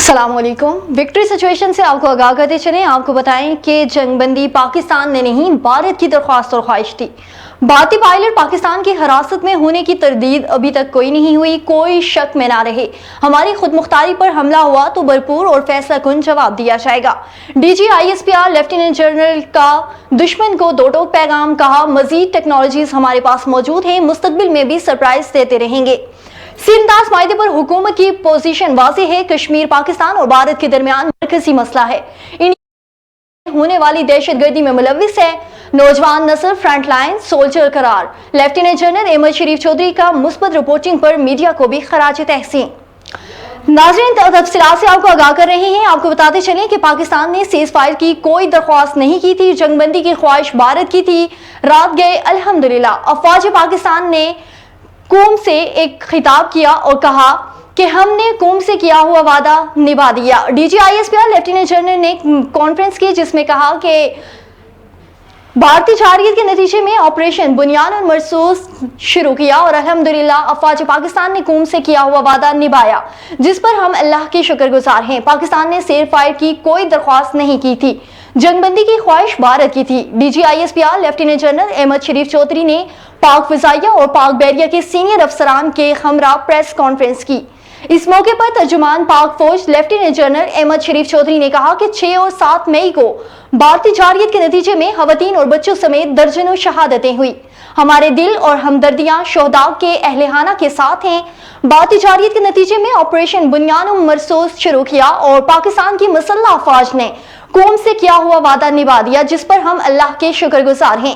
अस्सलाम वालेकुम। Victory situation से आपको आगाह करते चलें। आपको बताएं कि जंगबंदी पाकिस्तान ने नहीं, भारत की दरख्वास्त और ख्वाहिश थी। भारतीय पायलट पाकिस्तान की हिरासत में होने की तरदीद अभी तक कोई नहीं हुई, कोई शक में ना रहे। हमारी खुद मुख्तारी पर हमला हुआ तो भरपूर और फैसला कुन जवाब दिया जाएगा। डीजी ISPR लेफ्टिनेंट जनरल का दुश्मन को दो टोक पैगाम, कहा मजीद टेक्नोलॉजीज हमारे पास मौजूद हैं, मुस्तकबिल में भी सरप्राइज देते रहेंगे। सीनदास मायदे पर हुकूमत की पोजीशन वाज़ेह है। कश्मीर पाकिस्तान और भारत के दरमियान मरकजी मसला है। इंडिया होने वाली दहशतगर्दी में मुलविस है। नौजवान नस्ल फ्रंट लाइन सोल्जर करार। लेफ्टिनेंट जनरल अहमद शरीफ चौधरी का मुस्बत रिपोर्टिंग पर मीडिया को भी खराज तहसीन। नाज़रीन, तफसीलात से आपको आगाह कर रहे हैं। आपको बताते चलें कि पाकिस्तान ने सीज फायर की कोई दरख्वास्त नहीं की थी। जंगबंदी की ख्वाहिश भारत की थी। रात गए अल्हम्दुलिल्लाह। अफवाज पाकिस्तान ने कौम से एक खिताब किया और कहा कि हमने कौम से किया हुआ वादा निभा दिया। डीजी ISPR लेफ्टिनेंट जनरल ने कॉन्फ्रेंस की जिसमें कहा कि भारतीय जारयत के नतीजे में ऑपरेशन बुनियान और मरसूस शुरू किया और अल्हम्दुलिल्लाह अफवाज पाकिस्तान ने कौम से किया हुआ वादा निभाया, जिस पर हम अल्लाह के शुक्रगुजार हैं। पाकिस्तान ने सेर फायर की कोई दरख्वास्त नहीं की थी। जंगबंदी की ख्वाहिश भारत की थी। DG ISPR lieutenant general Ahmad Sharif Chaudhry ने पाक फिजाइया और पाक बैरिया के सीनियर अफसरान के हमरा प्रेस कॉन्फ्रेंस की। इस मौके पर तर्जुमान पाक फौज लेफ्टिनेंट जनरल अहमद शरीफ चौधरी ने कहा कि 6 और 7 मई को भारतीय जारयत के नतीजे में खवातीन और बच्चों समेत दर्जनों शहादतें हुई। हमारे दिल और हमदर्दियां शोहदा के अहलेहाना के साथ हैं। भारतीय जारयत के नतीजे में ऑपरेशन बुनियान और मरसूस शुरू किया और पाकिस्तान की मुसल्लह अफवाज ने कौम से किया हुआ वादा निभा दिया, जिस पर हम अल्लाह के शुक्रगुजार हैं।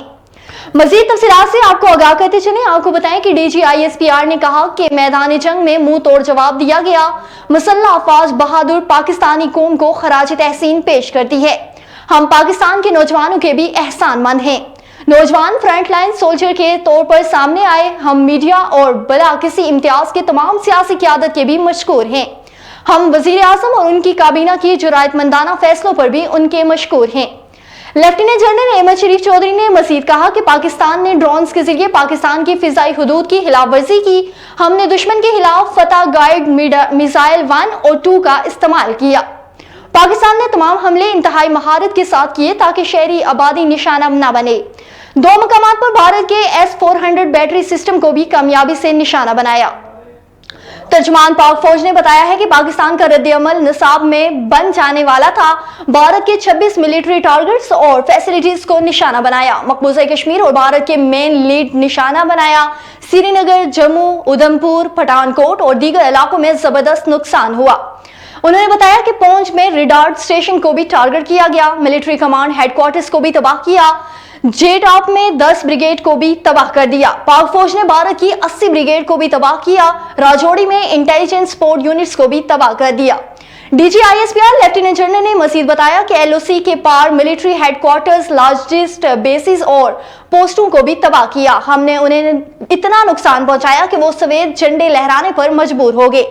मजीद तफसीलात से आपको आगाह करते चलें। आपको बताएं कि डीजी ISPR ने कहा कि मैदान जंग में मुंह तोड़ जवाब दिया गया। मुसल्लह अफवाज बहादुर पाकिस्तानी कौम को खराज तहसीन पेश करती है। हम पाकिस्तान के नौजवानों के भी एहसानमंद हैं। नौजवान फ्रंट लाइन सोल्जर के तौर पर सामने आए। हम मीडिया और बला किसी इम्तियाज के तमाम सियासी क़यादत के भी मशकूर हैं। हम वजीर आज़म और उनकी काबीना की जुरायतमंदाना फैसलों पर भी उनके मशकूर हैं। लेफ्टिनेंट जनरल अहमद शरीफ चौधरी ने मजीद कहा कि पाकिस्तान ने ड्रोन्स के जरिए पाकिस्तान की फिजाई हुदूद की खिलाफ वर्जी की। हमने दुश्मन के खिलाफ फतह गाइड मिसाइल 1 और 2 का इस्तेमाल किया। पाकिस्तान ने तमाम हमले इंतहाई महारत के साथ किए ताकि शहरी आबादी निशाना न बने। 2 मकामात पर भारत के S-400 बैटरी सिस्टम को भी कामयाबी से निशाना बनाया। तर्जुमान पाक फौज ने बताया है कि पाकिस्तान का रद्द-ए-अमल निसाब में बन जाने वाला था। भारत के 26 मिलिट्री टारगेट्स और फैसिलिटीज को निशाना बनाया। मकबूजा कश्मीर और भारत के मेन लीड निशाना बनाया। श्रीनगर, जम्मू, उधमपुर, पठानकोट और दीगर इलाकों में जबरदस्त नुकसान हुआ। उन्होंने बताया कि पौंछ में रिडार स्टेशन को भी टारगेट किया गया। मिलिट्री कमांड हेडक्वार्टर्स को भी तबाह किया। जेटॉप में 10 ब्रिगेड को भी तबाह कर दिया। पाक फौज ने भारत की 80 ब्रिगेड को भी तबाह किया। राजौरी में इंटेलिजेंस सपोर्ट यूनिट्स को भी तबाह कर दिया। डीजी ISPR लेफ्टिनेंट जनरल ने मजीद बताया कि LOC के पार मिलिट्री हेडक्वार्टर्स, लॉजिस्ट बेसिस और पोस्टों को भी तबाह किया। हमने उन्हें इतना नुकसान पहुंचाया कि वो सफेद झंडे लहराने पर मजबूर हो गए।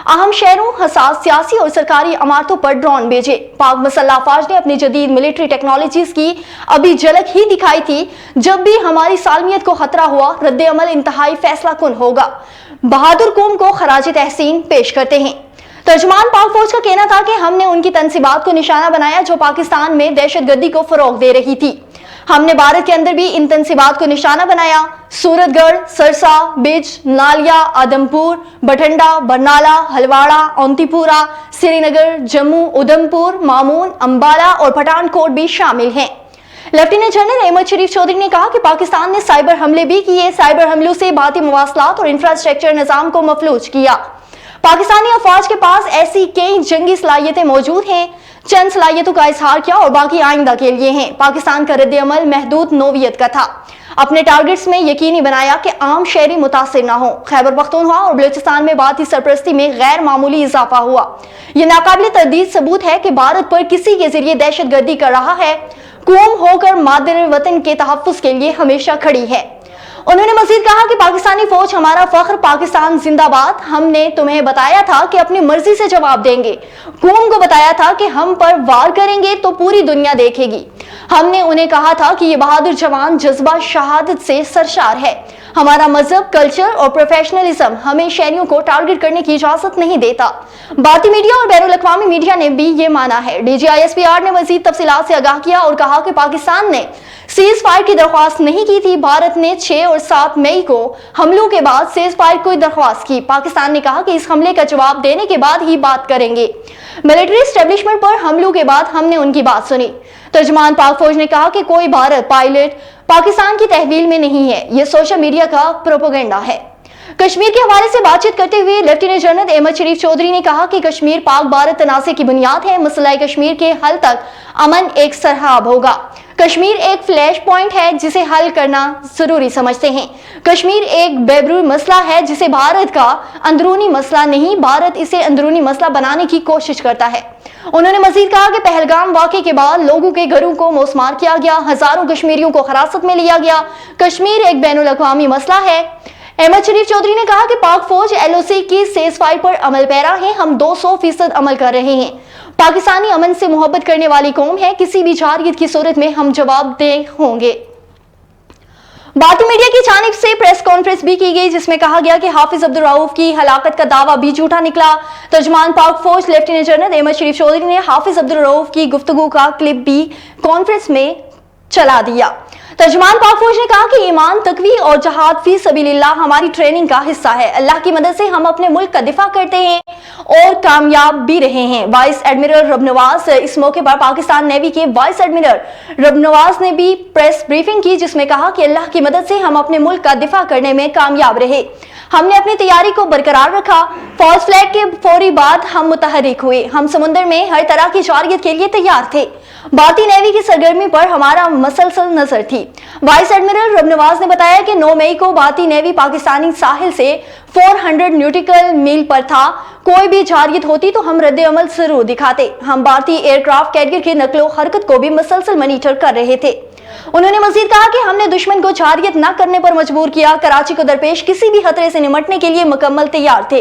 अहम शहरों, हसास सियासी और सरकारी इमारतों पर ड्रोन भेजे। पाक मुसल्लह अफवाज ने अपनी जदीद मिलिट्री टेक्नोलॉजीज की अभी झलक ही दिखाई थी। जब भी हमारी सालमियत को खतरा हुआ, रद्द अमल इंतहाई फैसला कुन होगा। बहादुर कौम को खराज तहसीन पेश करते हैं। तर्जुमान पाक फौज का कहना था कि हमने उनकी तनसीबात को निशाना बनाया जो पाकिस्तान में दहशतगर्दी को फरोग दे रही थी। हमने भारत के अंदर भी इन तनसीबात को निशाना बनाया। सूरतगढ़, सरसा, बिज, नालिया, आदमपुर, बठंडा, बरनाला, हलवाड़ा, औंतीपुरा, श्रीनगर, जम्मू, उधमपुर, मामून, अंबाला और पठानकोट भी शामिल हैं। लेफ्टिनेंट जनरल अहमद शरीफ चौधरी ने कहा कि पाकिस्तान ने साइबर हमले भी किए। साइबर हमलों से भारतीय मवासलात और इंफ्रास्ट्रक्चर निजाम को मफलूज किया। पाकिस्तानी अफवाज के पास ऐसी कई जंगी सलाहियतें मौजूद हैं। चंद सलाहियतों का इजहार किया और बाकी आइंदा के लिए हैं। पाकिस्तान का रद्द अमल महदूद नौवियत का था। अपने टारगेट्स में यकीनी बनाया कि आम शहरी मुतासिर ना हो। खैबर पख्तूनख्वा और बलूचिस्तान में भारतीय सरपरस्ती में गैर मामूली इजाफा हुआ। यह नाकाबिल तरदीद सबूत है कि भारत पर किसी के जरिए दहशतगर्दी कर रहा है। कौम होकर मादर वतन के तहफ्फुज के लिए हमेशा खड़ी है। उन्होंने मजीद कहा कि पाकिस्तानी फौज हमारा फख्र, पाकिस्तान जिंदाबाद। हमने तुम्हें बताया था कि अपनी मर्जी से जवाब देंगे। कौम को बताया था कि हम पर वार करेंगे तो पूरी दुनिया देखेगी। ہم نے انہیں کہا تھا کہ یہ بہادر جوان جذبہ شہادت سے سرشار ہے. ہمارا مذہب، کلچر اور پروفیشنلزم ہمیں شہریوں کو ٹارگٹ کرنے کی اجازت نہیں دیتا. بھارتی میڈیا اور بین الاقوامی میڈیا نے بھی یہ مانا ہے. DGISPR نے مزید تفصیلات سے آگاہ کیا اور کہا کہ پاکستان نے سیز فائر کی درخواست نہیں کی تھی. بھارت نے 6 اور 7 مئی کو حملوں کے بعد سیز فائر کی درخواست کی. پاکستان نے کہا کہ اس حملے کا جواب دینے کے بعد ہی بات کریں گے. ملٹری اسٹیبلشمنٹ پر حملوں کے بعد ہم نے ان کی بات سنی. ترجمان پاک فوج نے کہا کہ کوئی بھارت پائلٹ پاکستان کی تحویل میں نہیں ہے. یہ سوشل میڈیا کا پروپیگنڈا ہے. کشمیر کے حوالے سے بات چیت کرتے ہوئے لیفٹیننٹ جنرل احمد شریف چودھری نے کہا کہ کشمیر پاک بھارت تنازع کی بنیاد ہے. مسئلہ کشمیر کے حل تک امن ایک سرحاب ہوگا. کشمیر ایک فلیش پوائنٹ ہے جسے حل کرنا ضروری سمجھتے ہیں. کشمیر ایک بیرونی مسئلہ ہے جسے بھارت کا اندرونی مسئلہ نہیں. بھارت اسے اندرونی مسئلہ بنانے کی کوشش کرتا ہے. انہوں نے مزید کہا کہ پہلگام واقعے کے بعد لوگوں کے گھروں کو موسمار کیا گیا، ہزاروں کشمیریوں کو حراست میں لیا گیا. کشمیر ایک بین الاقوامی مسئلہ ہے. احمد شریف چودھری نے کہا کہ پاک فوج LOC کی سیز فائر پر عمل پیرا ہے. ہم 200% عمل کر رہے ہیں. پاکستانی امن سے محبت کرنے والی قوم ہے. کسی بھی جارحیت کی صورت میں ہم جواب دہ ہوں گے. بھارتی میڈیا کی جانب سے پریس کانفرنس بھی کی گئی جس میں کہا گیا کہ حافظ عبدالرؤف کی ہلاکت کا دعویٰ بھی جھوٹا نکلا. ترجمان پاک فوج لیفٹیننٹ جنرل احمد شریف چودھری نے حافظ عبدالرؤف کی گفتگو کا کلپ بھی کانفرنس میں چلا دیا. ترجمان پاک فوج نے کہا کہ ایمان، تقوی اور جہاد فی سبیل اللہ ہماری ٹریننگ کا حصہ ہے. اللہ کی مدد سے ہم اپنے ملک کا دفاع کرتے ہیں اور کامیاب بھی رہے ہیں. وائس ایڈمرل رب نواز اس موقع پر پاکستان نیوی کے وائس ایڈمرل رب نواز نے بھی پریس بریفنگ کی جس میں کہا کہ اللہ کی مدد سے ہم اپنے ملک کا دفاع کرنے میں کامیاب رہے. ہم نے اپنی تیاری کو برقرار رکھا. فالس فلیگ کے فوری بعد ہم متحرک ہوئے. ہم سمندر میں ہر طرح کی جارحیت کے لیے تیار تھے. بھارتی نیوی کی سرگرمی پر ہمارا مسلسل نظر تھی. وائس ایڈمرل رب نواز نے بتایا کہ 9 مئی کو بھارتی نیوی پاکستانی ساحل سے 400 نیوٹیکل میل پر تھا. کوئی بھی جارحیت ہوتی تو ہم رد عمل ضرور دکھاتے. ہم بھارتی ایئر کرافٹ کیریئر کی نقل و حرکت کو بھی مسلسل مانیٹر کر رہے تھے. انہوں نے مزید کہا کہ ہم نے دشمن کو جارحیت نہ کرنے پر مجبور کیا. کراچی کو درپیش کسی بھی خطرے سے نمٹنے کے لیے مکمل تیار تھے.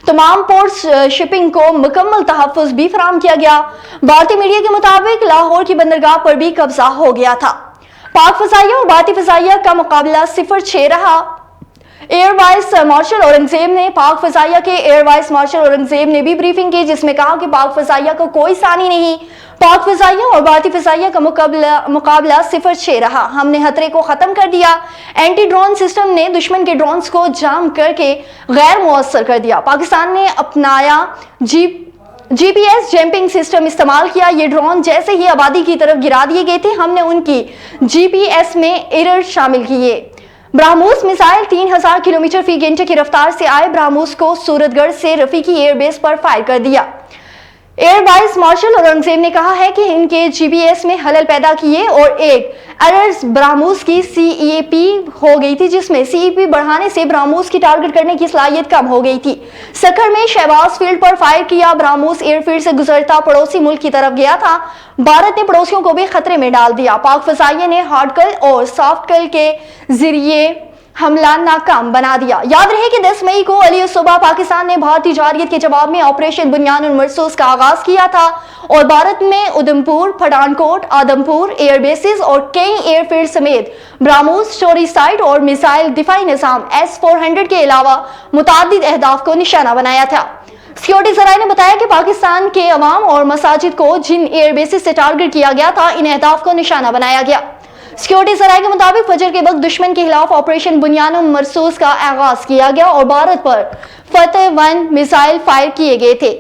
تمام پورٹس شپنگ کو مکمل تحفظ بھی فراہم کیا گیا. بھارتی میڈیا کے مطابق لاہور کی بندرگاہ پر بھی قبضہ ہو گیا تھا. پاک فضائیہ اور بھارتی فضائیہ کا مقابلہ 0-6 رہا. ایئر وائس مارشل اورنگزیب نے پاک فضائیہ کے ایئر وائس مارشل اورنگزیب نے بھی بریفنگ کی جس میں کہا کہ پاک فضائیہ کا کوئی ثانی نہیں. پاک فضائیہ اور بھارتی فضائیہ کا مقابلہ 0-6 رہا. ہم نے خطرے کو ختم کر دیا. اینٹی ڈرون سسٹم نے دشمن کے ڈرونز کو جام کر کے غیر مؤثر کر دیا. پاکستان نے اپنایا GPS جیمپنگ سسٹم استعمال کیا. یہ ڈرون جیسے ہی آبادی کی طرف گرا دیے گئے تھے ہم نے ان کی GPS میں ایرر شامل کیے. برہموس میزائل 3000 کلومیٹر فی گھنٹے کی رفتار سے آئے برہموس کو سورت گڑھ سے رفیقی ایئر بیس پر فائر کر دیا. ایئر وائس مارشل اورنگزیب نے کہا ہے کہ ان کے GPS میں خلل پیدا کیے اور ایک ایرر برہموس کی CEP ہو گئی تھی جس میں CEP بڑھانے سے برہموس کی ٹارگٹ کرنے کی صلاحیت کم ہو گئی تھی. سکھر میں شہباز فیلڈ پر فائر کیا. برہموس ایئر فیلڈ سے گزرتا پڑوسی ملک کی طرف گیا تھا. بھارت نے پڑوسیوں کو بھی خطرے میں ڈال دیا. پاک فضائیہ نے ہارڈ کل اور سافٹ کل کے ذریعے حملہ ناکام بنا دیا. یاد رہے کہ 10 مئی کو علی الصبح پاکستان نے بھارتی جارحیت کے جواب میں آپریشن بنیان المرصوص کا آغاز کیا تھا اور بھارت میں ادھمپور، پٹھانکوٹ، آدمپور ایئر بیسز اور کئی ایئر فیلڈ سمیت برہموس، اسٹوری سائٹ اور میزائل دفاعی نظام S-400 کے علاوہ متعدد اہداف کو نشانہ بنایا تھا. سیکورٹی ذرائع نے بتایا کہ پاکستان کے عوام اور مساجد کو جن ایئر بیسز سے ٹارگٹ کیا گیا تھا ان اہداف کو نشانہ بنایا گیا. سیکورٹی ذرائع کے مطابق فجر کے وقت دشمن کے خلاف آپریشن بنیان مرصوص کا آغاز کیا گیا اور بھارت پر فتح 1 میزائل فائر کیے گئے تھے.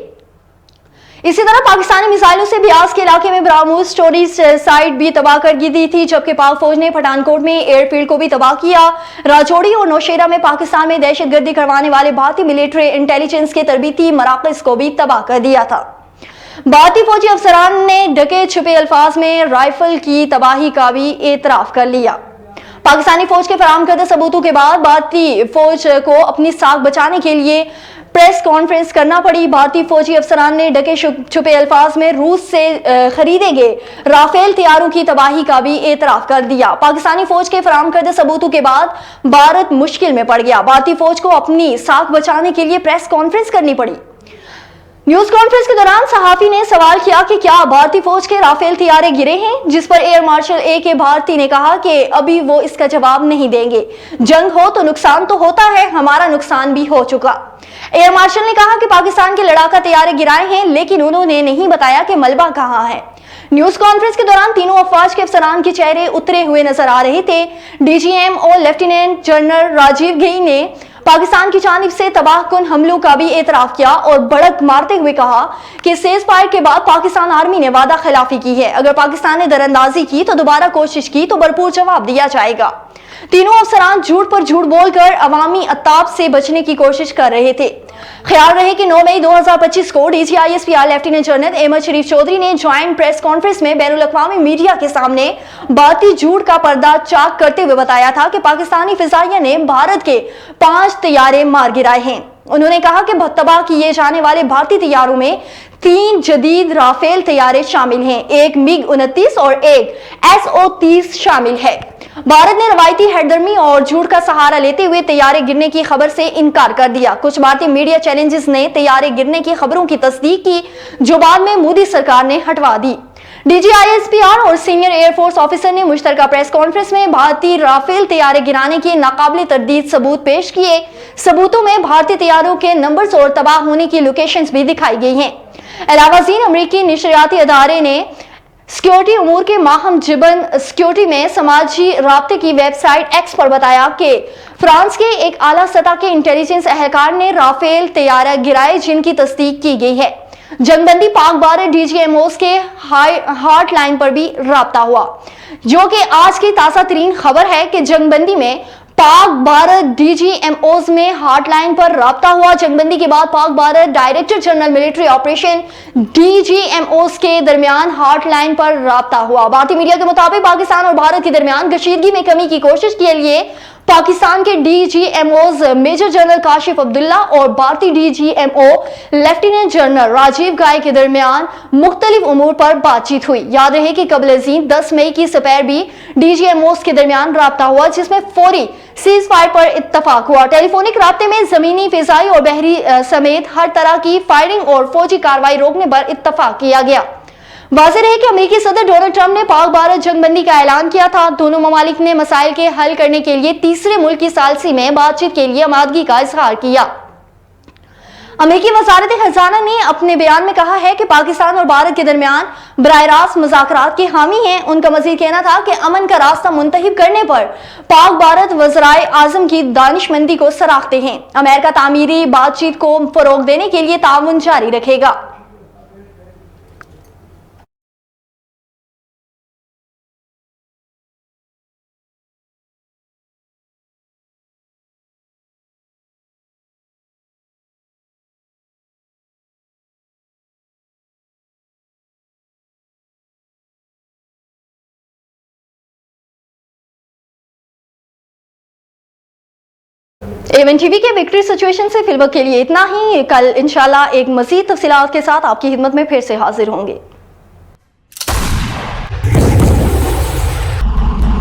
اسی طرح پاکستانی میزائلوں سے بیاس کے علاقے میں برہموس اسٹوری سائٹ بھی تباہ کر دی تھی جبکہ پاک فوج نے پٹھانکوٹ میں ایئر فیلڈ کو بھی تباہ کیا. راجوڑی اور نوشیرہ میں پاکستان میں دہشت گردی کروانے والے بھارتی ملٹری انٹیلیجنس کے تربیتی مراکز کو بھی تباہ کر دیا تھا. بھارتی فوجی افسران نے ڈھکے چھپے الفاظ میں رائفل کی تباہی کا بھی اعتراف کر لیا. پاکستانی فوج کے فراہم کردہ ثبوتوں کے بعد بھارتی فوج کو اپنی ساکھ بچانے کے لیے پریس کانفرنس کرنا پڑی. بھارتی فوجی افسران نے ڈھکے چھپے الفاظ میں روس سے خریدے گئے رافیل طیاروں کی تباہی کا بھی اعتراف کر دیا. پاکستانی فوج کے فراہم کردہ ثبوتوں کے بعد بھارت مشکل میں پڑ گیا. بھارتی فوج کو اپنی ساکھ بچانے کے لیے پریس کانفرنس کرنی پڑی. न्यूज कॉन्फ्रेंस के दौरान सहाफी ने सवाल किया कि क्या भारतीय फौज के राफेल तैयारे गिरे हैं, जिस पर एयर मार्शल A.K. भारती ने कहा कि अभी वो इसका जवाब नहीं देंगे। जंग हो तो नुकसान तो होता है, हमारा नुकसान भी हो चुका। एयर मार्शल ने कहा कि पाकिस्तान के लड़ाका तैयारे गिराए हैं, लेकिन उन्होंने नहीं बताया कि मलबा कहां है। न्यूज कॉन्फ्रेंस के दौरान तीनों अफवाज के अफसरान के चेहरे उतरे हुए नजर आ रहे थे। DGMO lieutenant general Rajiv Ghai ने पाकिस्तान की जानिब से तबाहकुन हमलों का भी एतराफ किया और बढ़त मारते हुए कहा कि सीज फायर के बाद पाकिस्तान आर्मी ने वादा खिलाफी की है। अगर पाकिस्तान ने दरअंदाजी की तो दोबारा कोशिश की तो भरपूर जवाब दिया जाएगा। तीनों अफसरान झूठ पर झूठ बोलकर अवामी अताब से बचने की कोशिश कर रहे थे। ख्याल रहे कि 9 मई 2025 को DGISPR lieutenant general Ahmad Sharif Chaudhry ने ज्वाइंट प्रेस कॉन्फ्रेंस में बैनुल अक़वामी मीडिया के सामने भारतीय झूठ का पर्दा चाक करते हुए बताया था कि पाकिस्तानी फिजाइया ने भारत के 5 तैयारे मार गिराए हैं। उन्होंने कहा कि तबाह किए जाने वाले भारतीय तैयारों में 3 जदीद राफेल तैयारे शामिल हैं, एक MiG-29 और एक SO-30 शामिल है। भारत ने रवायती हैरदर्मी और झूठ का सहारा लेते हुए तैयारे गिरने की खबर से इनकार कर दिया। कुछ भारतीय मीडिया चैलेंजेस ने तैयारे गिरने की खबरों की तस्दीक की, जो बाद में मोदी सरकार ने हटवा दी। DGISPR और सीनियर एयरफोर्स ऑफिसर ने मुश्तरका प्रेस कॉन्फ्रेंस में भारतीय राफेल तैयारे गिराने के नाकाबिले तरदीद सबूत पेश किए। सबूतों में भारतीय तैयारों के नंबर्स और तबाह होने की लोकेशंस भी दिखाई गई हैं। अलावाज़ीन अमेरिकी नशरियाती अदारे ने सिक्योरिटी उमूर के माहम जिबन सिक्योरिटी में समाजी राब्ते की वेबसाइट X पर बताया कि फ्रांस के एक आला सतह के इंटेलिजेंस एहलकार ने राफेल तैयारा गिराए, जिनकी तस्दीक की गई है। जंगबंदी पाक भारत DGMOs के हार्ट लाइन पर भी राब्ता हुआ, जो कि आज की ताज़ा तरीन खबर है कि जंगबंदी में पाक भारत DGMOs में हार्टलाइन पर राब्ता हुआ। जंगबंदी के बाद Pak Bharat director general military operation DGMOs के दरमियान हार्टलाइन पर राब्ता हुआ। भारतीय मीडिया के मुताबिक पाकिस्तान और भारत के दरमियान कशीदगी में कमी की कोशिश के लिए पाकिस्तान के DGMOs major general Kashif Abdullah और भारतीय DGMO lieutenant general Rajiv Ghai के दरमियान मुख्तलिफ उमूर पर बातचीत हुई। याद रहे कि कबल अज़ीम 10 मई की सपैर भी DGMOs के दरमियान राब्ता हुआ, जिसमें फौरी सीज फायर पर इत्तफाक हुआ। टेलीफोनिक राब्ते में जमीनी, फिजाई और बहरी समेत हर तरह की फायरिंग और फौजी कार्रवाई रोकने पर इत्तफाक किया गया। वाज़ेह रहे कि अमेरिकी सदर डोनाल्ड ट्रंप ने पाक भारत जंगबंदी का ऐलान किया था। दोनों ममालिक ने मसाइल के हल करने के लिए तीसरे मुल्क की सालसी में बातचीत के लिए आमादगी का इजहार किया। अमेरिकी वज़ारत खजाना ने अपने बयान में कहा है कि पाकिस्तान और भारत के दरमियान बराह रास्त मुज़ाकरात के हामी हैं। उनका मज़ीद कहना था कि अमन का रास्ता मुंतहिब करने पर पाक भारत वज़राए आज़म की दानिशमंदी को सराहते हैं। अमेरिका तामीरी बातचीत को फरोग देने के लिए ताउन जारी रखेगा। A1 TV के विक्ट्री सिचुएशन से फिलहाल के लिए इतना ही। कल इंशाल्लाह एक मज़ीद तफसीलात के साथ आपकी खिदमत में फिर से हाजिर होंगे।